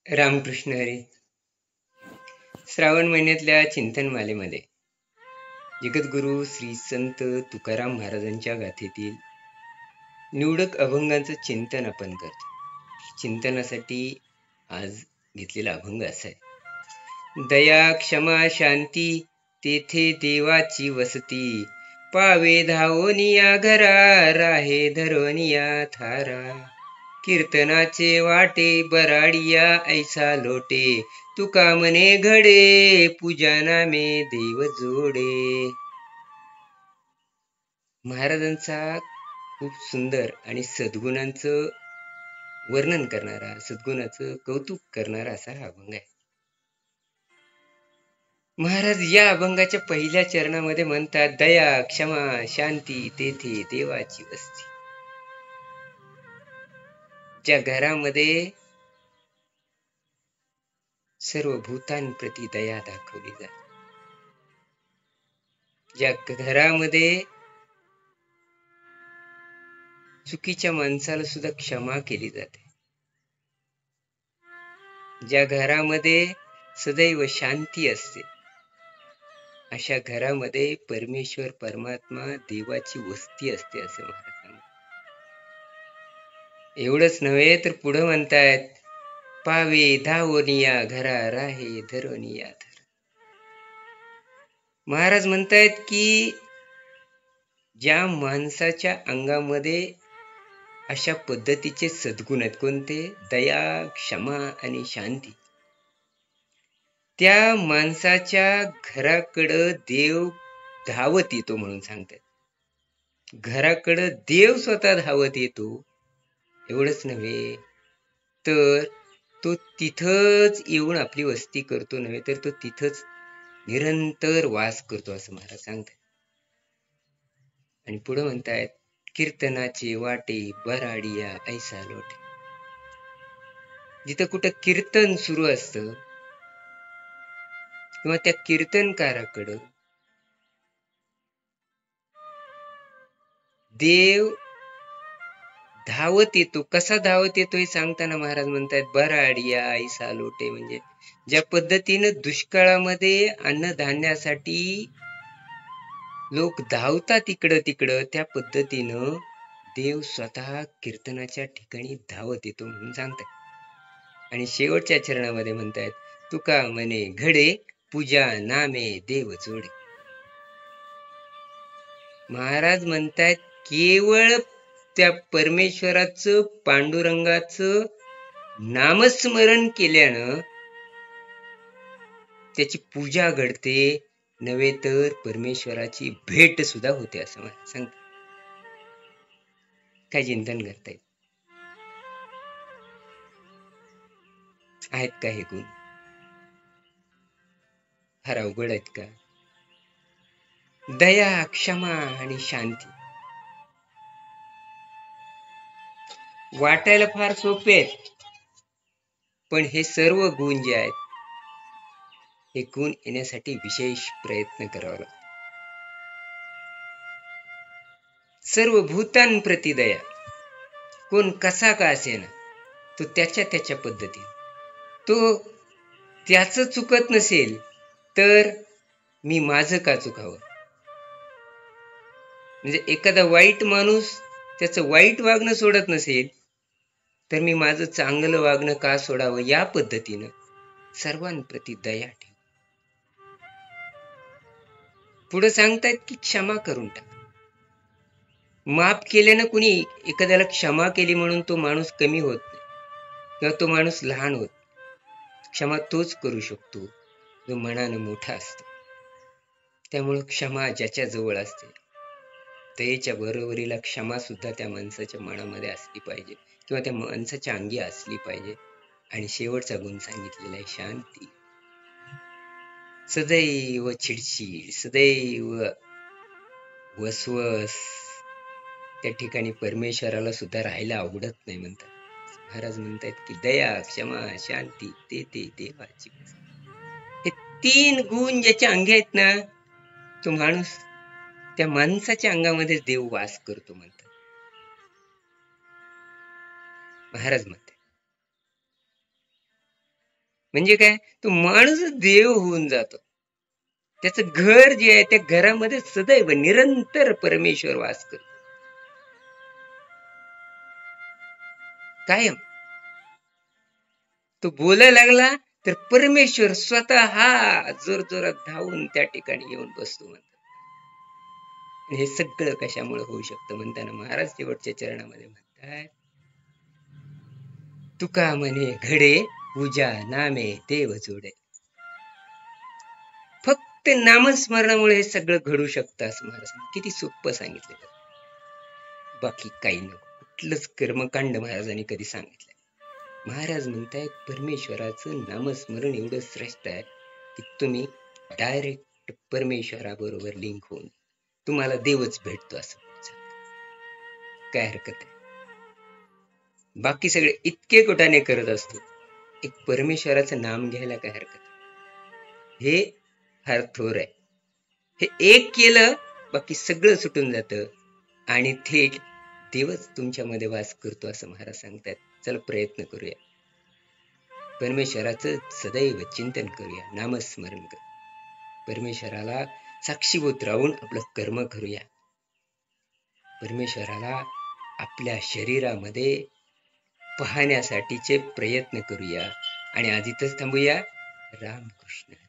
रामकृष्ण हरी. श्रावण महिन्यातल्या चिंतनमालेमध्ये जगद्गुरु श्री संत तुकाराम महाराजांच्या गाथेतील निवडक अभंगांचं चिंतन आपण करतो. चिंतनासाठी आज घेतलेला अभंग असा आहे. दया क्षमा शांती तेथे देवाची वसती, पावे धावोनिया घरा, राहे धरोनिया थारा. कीर्तनाचे वाटे बराडिया ऐसा लोटे, तुका मने घडे पूजा नामे देव जोडे. महाराजांचा खूप सुंदर आणि सद्गुणांचं वर्णन करणारा, सद्गुणाचं कौतुक करणारा असा हा अभंग आहे. महाराज या अभंगाच्या पहिल्या चरणामध्ये म्हणतात, दया क्षमा शांती तेथे देवाची वस्ती. ज्या घरामध्ये सर्व भूतांप्रती दया दाखवली जाते, ज्या घरामध्ये चुकीच्या माणसाला सुद्धा क्षमा केली जाते, ज्या घरामध्ये सदैव शांती असते, अशा घरामध्ये परमेश्वर परमात्मा देवाची वस्ती असते असं महाराज सांगतात. एवढंच नव्हे तर पुढे म्हणतायत, पावे धावोनिया घरा, राहे धरोनिया धर. महाराज म्हणतायत की ज्या माणसाच्या अंगामध्ये अशा पद्धतीचे सद्गुण आहेत, कोणते? दया क्षमा आणि शांती, त्या माणसाच्या घराकडं देव धावत येतो म्हणून सांगतात. घराकडं देव स्वतः धावत येतो. एवढंच नव्हे तर तो तिथंच येऊन आपली वस्ती करतो, नव्हे तर तो तिथंच निरंतर वास करतो असं महाराज सांगतात. आणि पुढे म्हणतायत, कीर्तनाचे वाटे बराडिया ऐसा लोटे. जिथं कुठं कीर्तन सुरू असतं किंवा त्या कीर्तनकाराकडं देव धावत येतो. कसा धावत येतो हे सांगताना महाराज म्हणतात, बराडिया ऐसा लोटे. म्हणजे ज्या पद्धतीनं दुष्काळामध्ये अन्नधान्यासाठी लोक धावतात इकडं तिकडं, त्या पद्धतीनं देव स्वतः कीर्तनाच्या ठिकाणी धावत येतो म्हणून सांगतात. आणि शेवटच्या चरणामध्ये म्हणतायत, तुका मने घडे पूजा नामे देव जोडे. महाराज म्हणतायत, केवळ त्या परमेश्वराचं पांडुरंगाचं नामस्मरण केल्यानं त्याची पूजा घडते, नव्हे तर परमेश्वराची भेट सुद्धा होते असं मला सांगतात. काय चिंतन करतायत? आहेत का हे गुण? फार अवघड आहेत का? दया क्षमा आणि शांती वाटायला फार सोपे आहेत, पण हे सर्व गुण जे आहेत, हे गुण येण्यासाठी विशेष प्रयत्न करावा लागतो. सर्व भूतांप्रती दया, कोण कसा का असेना, तो त्याच्या पद्धतीने, तो त्याच चुकत नसेल तर मी माझं का चुकावं? म्हणजे एखादा वाईट माणूस त्याचं वाईट वागणं सोडत नसेल तर मी माझं चांगलं वागणं का सोडावं? या पद्धतीनं सर्वांप्रती दया ठेव. पुढे सांगतायत की क्षमा करून टाक. माफ केल्यानं कुणी एखाद्याला क्षमा केली म्हणून तो माणूस कमी होत नाही किंवा तो माणूस लहान होत. क्षमा तोच करू शकतो जो मनानं मोठा असतो. त्यामुळं क्षमा ज्याच्या जवळ असते, दयेच्या बरोबरीला क्षमा सुद्धा त्या माणसाच्या मनामध्ये असली पाहिजे किंवा त्या माणसाच्या अंगी असली पाहिजे. आणि शेवटचा गुण सांगितलेला आहे शांती. सदैव चिडचिड, सदैव वसवस, त्या ठिकाणी परमेश्वराला सुद्धा राहायला आवडत नाही म्हणतात. महाराज म्हणतात की दया क्षमा शांती ते देवाची. हे तीन गुण ज्याच्या अंगी आहेत ना, तो माणूस, त्या माणसाच्या अंगामध्ये देव वास करतो म्हणतात महाराज म्हणतात. म्हणजे काय, तो माणूसच देव होऊन जातो. त्याचं घर जे आहे त्या घरामध्ये सदैव निरंतर परमेश्वर वास करतो, कायम. तो बोलायला लागला तर परमेश्वर स्वतः जोर जोरात धावून त्या ठिकाणी येऊन बसतो म्हणतात. हे सगळं कशामुळे होऊ शकतं म्हणताना महाराज शेवटच्या चरणामध्ये म्हणतात, तुका म्हणे घडे पूजा नामे देव जोडे. फक्त नामस्मरणामुळे हे सगळं घडू शकतं असं महाराज किती सोपं सांगितलं. बाकी काही नको, कुठलंच कर्मकांड महाराजांनी कधी सांगितलं. महाराज म्हणतायत परमेश्वराचं नामस्मरण एवढं श्रेष्ठ आहे की तुम्ही डायरेक्ट परमेश्वराबरोबर लिंक होऊन तुम्हाला देवच भेटतो असं काय हरकत आहे. बाकी सगळे इतके कोटाने करत असतो, एक परमेश्वराचं नाम घ्यायला काय हरकत आहे. हे फार थोर आहे. हे एक केलं बाकी सगळं सुटून जातं आणि थेट देवच तुमच्यामध्ये वास करतो असं महाराज सांगतात. चला प्रयत्न करूया, परमेश्वराचं सदैव चिंतन करूया, नामस्मरण करूया, परमेश्वराला साक्षीभूत राहून आपलं कर्म करूया, परमेश्वराला आपल्या शरीरामध्ये पाहण्यासाठीचे प्रयत्न करूया आणि आज इथंच थांबूया. रामकृष्ण.